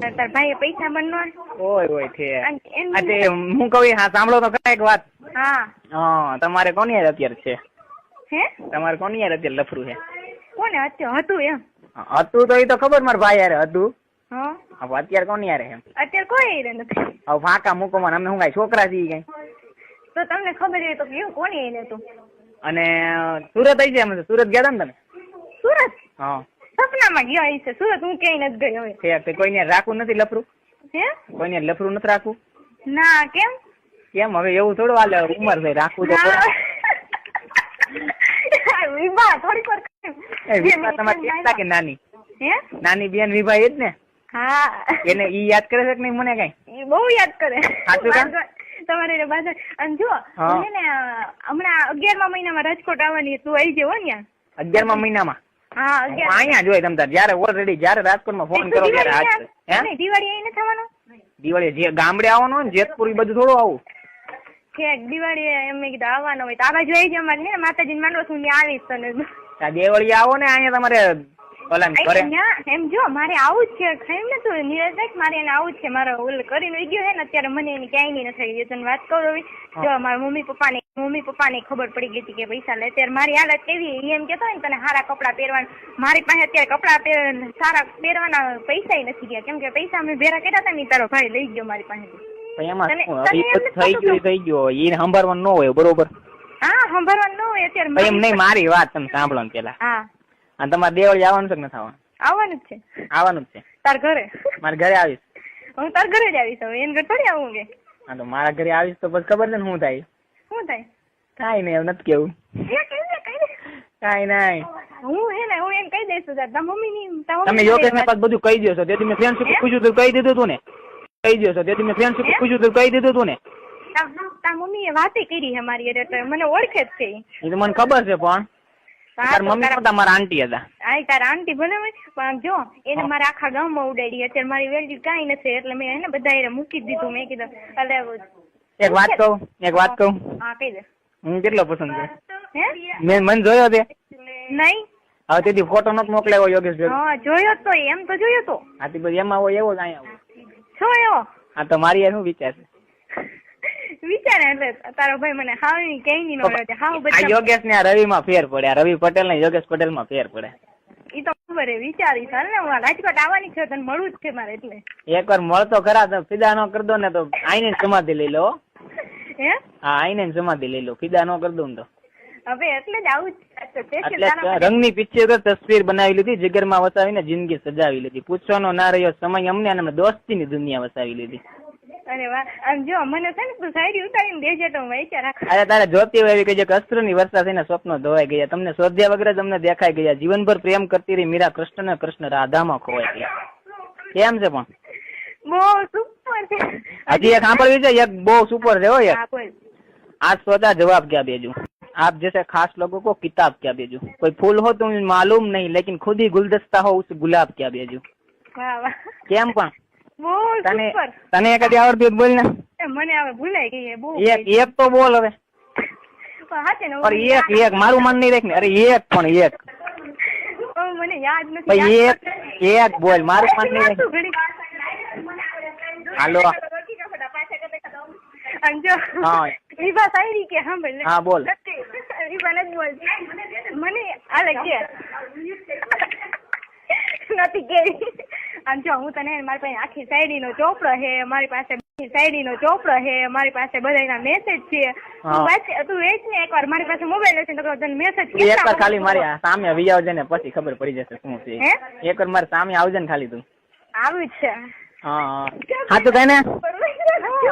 તાર ભાઈ પૈસા બનનો ઓય છે આ હું કહું હા સાંભળો તો ખરા એક વાત. હા તમારે કોની યાર અત્યારે છે? હે તમારે કોની યાર અત્યારે લફરું છે? કોને અત્યારે હતું એમ? હતું તો એ તો ખબર મારા ભાઈ યાર હતું. હા હવે અત્યારે કોની યાર એમ? અત્યારે કોઈ યાર નથી. હવે ફાંકા મૂકો મને, અમને શું કાંઈ છોકરા છીએ કઈ? તો તમને ખબર હોય તો કેવું કોની યાર હતું? અને સુરત આવી જાય, સુરત ગયા હતા ને તમે? સુરત? હા સપનામાં ગયા હશે. સુરત હું ક્યાંય નથી ગઈ હવે. છે કોઈને રાખવું નથી લફરું? હે કોઈને લફરું નથી રાખવું? ના કેમ? કેમ હવે એવું થોડું હાલે, ઉંમર થઈ રાખવું તો વિભા થોડીક વાર વિભા તમારી બેન કે નાની? હે નાની બેન વિભા એ જ ને? હા એને ઈ યાદ કરે છે કે નહીં મને કઈ? બહુ યાદ કરે. સાચું કામ? તમારે બાજુ અને જો મને ને હમણાં 11મા મહિનામાં રાજકોટ આવવાની, તું આવી જવો ને 11મા મહિનામાં? હા અહીંયા જોઈ તમ તાર જયારે ઓલરેડી જયારે રાજકોટમાં ફોન કરો ત્યારે આજ દિવાળી અહીં નથી આવવાનું? દિવાળી જે ગામડે આવવાનું ને જેતપુર બધું થોડું આવું છે. દિવાળી એમ મેં કીધું આવવાનું હોય તો આ બાજુ આવી જવા ને માતાજી માંડવો છું ત્યાં આવીશ તને. દેવળી આવો ને અહીંયા તમારે એમ જો મારે આવું જ છે. ખાઈ ને તું નીરજ મારે એને આવું જ છે. મારો ઓલ કરીને ગયો છે ને અત્યારે મને એની ક્યાંય નહીં નથી. તને વાત કરું જો મારા મમ્મી પપ્પાને ખબર પડી ગઈ હતી કે પૈસા લે. અત્યારે મારી હાલત કેવી એમ કેતો ને તને સારા કપડા પહેરવાના, મારી પાસે અત્યારે કપડા સારા પહેરવાના પૈસા નથી ગયા કેમ કે પૈસા અમે ભેરા કર્યા હતા ને તારો ભાઈ લઈ ગયો મારી પાસેથી. થઈ ગયો એ સંભાળવાનું ન હોય બરોબર? હા સંભાળવાનું ન હોય અત્યારે. એમ નહીં મારી વાત તમે સાંભળો ને પેલા. હા અને તમારે દેવળી આવવાનું છે કે નથી આવવાનું? આવવાનું જ છે. આવવાનું જ છે તાર ઘરે? મારા ઘરે આવીશ. હું તાર ઘરે જ આવીશ. હવે એને ઘરે થોડી આવું કે? હા તો મારા ઘરે આવીશ તો પછી ખબર છે ને શું થાય? શું થાય? કાઈ નહીં એવું નથી કેવું. કાઈ નહીં હું હે ને હું એને કહી દઈશ. તારા મમ્મી ની તમે યોગેશ ને પાછું બધું કહી દો છો. તેથી મેં ફ્રેન્ડશીપ પૂછ્યું તું કહી દીધું તું ને? કહી દો છો. તેથી મેં ફ્રેન્ડશીપ પૂછ્યું તું કહી દીધું તું ને? તાર મમ્મી એ વાતે કરી છે મારી એટલે મને ઓળખે જ છે. એ તો મને ખબર છે પણ તાર મમ્મી નતા મારા આંટી હતા. હા તારા આંટી ભલે પણ જો એને મારે આખા ગામમાં ઉડાડી. અત્યારે મારી વેલ્યુ કાંઈ નથી એટલે મેં એને બધા મૂકી દીધું. મેં કીધું એક વાત કહું? હા કહી દે. હું કેટલો પસંદ કરું? મેં મને જોયો તે નહીં? હવે તેથી ફોટો નથી મોકલાયો યોગેશ ભાઈ? હા જોયો તો એમ તો જોયો તો. હા તે પછી એમાં હોય એવો જ અહીંયા છો એવો? હા તો મારી યાર શું વિચાર છે? વિચારે એટલે તારો ભાઈ મને હાવ કઈ નહીં નડે. હાવ બધા યોગેશ ને રવિ માં ફેર પડે. રવિ પટેલ ને યોગેશ પટેલ માં ફેર પડે. ઈ તો ખબર હે. વિચારી ચાલ ને હું રાજકોટ આવવાની છે તને મળવું જ છે મારે એટલે. એકવાર મળતો ખરા તો ફિદા નો કરી દો ને તો આઈને સમાધિ લઈ લો. હે? હા આઈને સમાધિ લઈ લો. ફિદા નો કરી દઉં તો હવે એટલે જ આવું એટલે રંગની પિક્ચર તસવીર બનાવી લીધી, જીગરમાં વસાવીને જિંદગી સજાવી લીધી. પૂછવાનો ના રહ્યો સમય અમને અને દોસ્તીની દુનિયા વસાવી લીધી. અરે વાહ. આમ જો મને છે ને તું શાયરી ઉતારીને દેજે તો હું વિચાર રાખું. અરે તારે જોતી હોય એવી કહીએ કે અસ્ત્રની વર્ષા થઈને સ્વપ્નો ધોવાઈ ગયા, તમને શોધ્યા વગર જ અમને દેખાઈ ગયા, જીવનભર પ્રેમ કરતી રહી મીરા કૃષ્ણ ને કૃષ્ણ રાધામાં ખોવાઈ ગયા. કેમ છે પણ? બહુ સુપર છે. હજી એક સાંભળવી છે? એક બહુ સુપર છે હો. એક आज सोचा जवाब क्या भेजूं, आप जैसे खास लोगों को किताब क्या भेजूं, कोई फूल हो तो मालूम नहीं लेकिन खुद ही गुलदस्ता हो उस गुलाब क्या भेजूं. વાહ વાહ. કેમ પણ? બહુ સુપર. તને એકાદી આવડતી બોલ ને. મને હવે ભૂલાઈ ગઈ બહુ. એક તો બોલ હવે. હાચે ને એક મારું મન નહીં રાખ ને. અરે એક પણ એક મને યાદ નથી. એક બોલ મારું મન નહીં રાખ. હાલો અંજો વિભા શાયરી કે સાંભળ. હા બોલ. વિભા નથી બોલતી મને આલે કે નથી કેવી. અંજો હું તને મારી પાસે આખી શાયરી નો ચોપડો હે, મારી પાસે શાયરી નો ચોપડો હે, મારી પાસે બધાના મેસેજ છે. તું વેચ ને એકવાર મારી પાસે મોબાઈલ હશે તો તને મેસેજ એકવાર ખાલી મારી સામે આવી આવજે ને પછી ખબર પડી જશે શું છે. એકવાર મારી સામે આવજે ને ખાલી તું. આવું જ છે. હા તો કઈ ને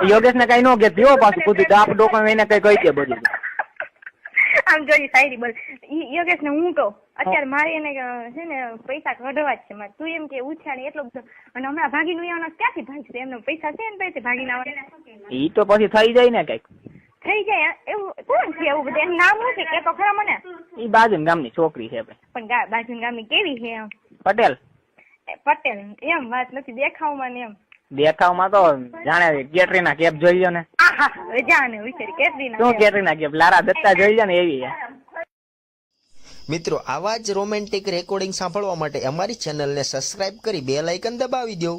યોગેશ ને કઈ નો કે પીવો પાછું કુદી ડાપ ડોકણ એને કઈ કહી દે બધું. આમ જોઈ શાયરી બોલ. યોગેશ ને હું કહું અત્યારે મારે એને છે ને પૈસા કઢવા જ છે મારે. તું એમ કે ઉછાળે એટલો બધો અને હમણાં ભાગી નું આવવાના ક્યાંથી ભાગશે? એમને પૈસા છે ને પૈસે ભાગીને આવવાના. ઈ તો પછી થઈ જાય ને કઈક થઈ જાય એવું કોણ છે એવું બધું? એનું નામ શું છે કે તો ખરા મને? ઈ બાજુ ગામની છોકરી છે પણ બાજુ ગામની કેવી છે? એમ પટેલ. પટેલ એમ વાત નથી દેખાવમાં ને એમ. દેખાવમાં તો જાણે કેટરીના કેફ જોઈ લો ને. જાણે વિચારી કેટરીના શું કેટરીના કેફ લારા દત્તા જોઈ લો ને એવી. મિત્રો આવા જ રોમેન્ટિક રેકોર્ડિંગ સાંભળવા માટે અમારી ચેનલને સબસ્ક્રાઇબ કરી બેલ આઇકન દબાવી દો.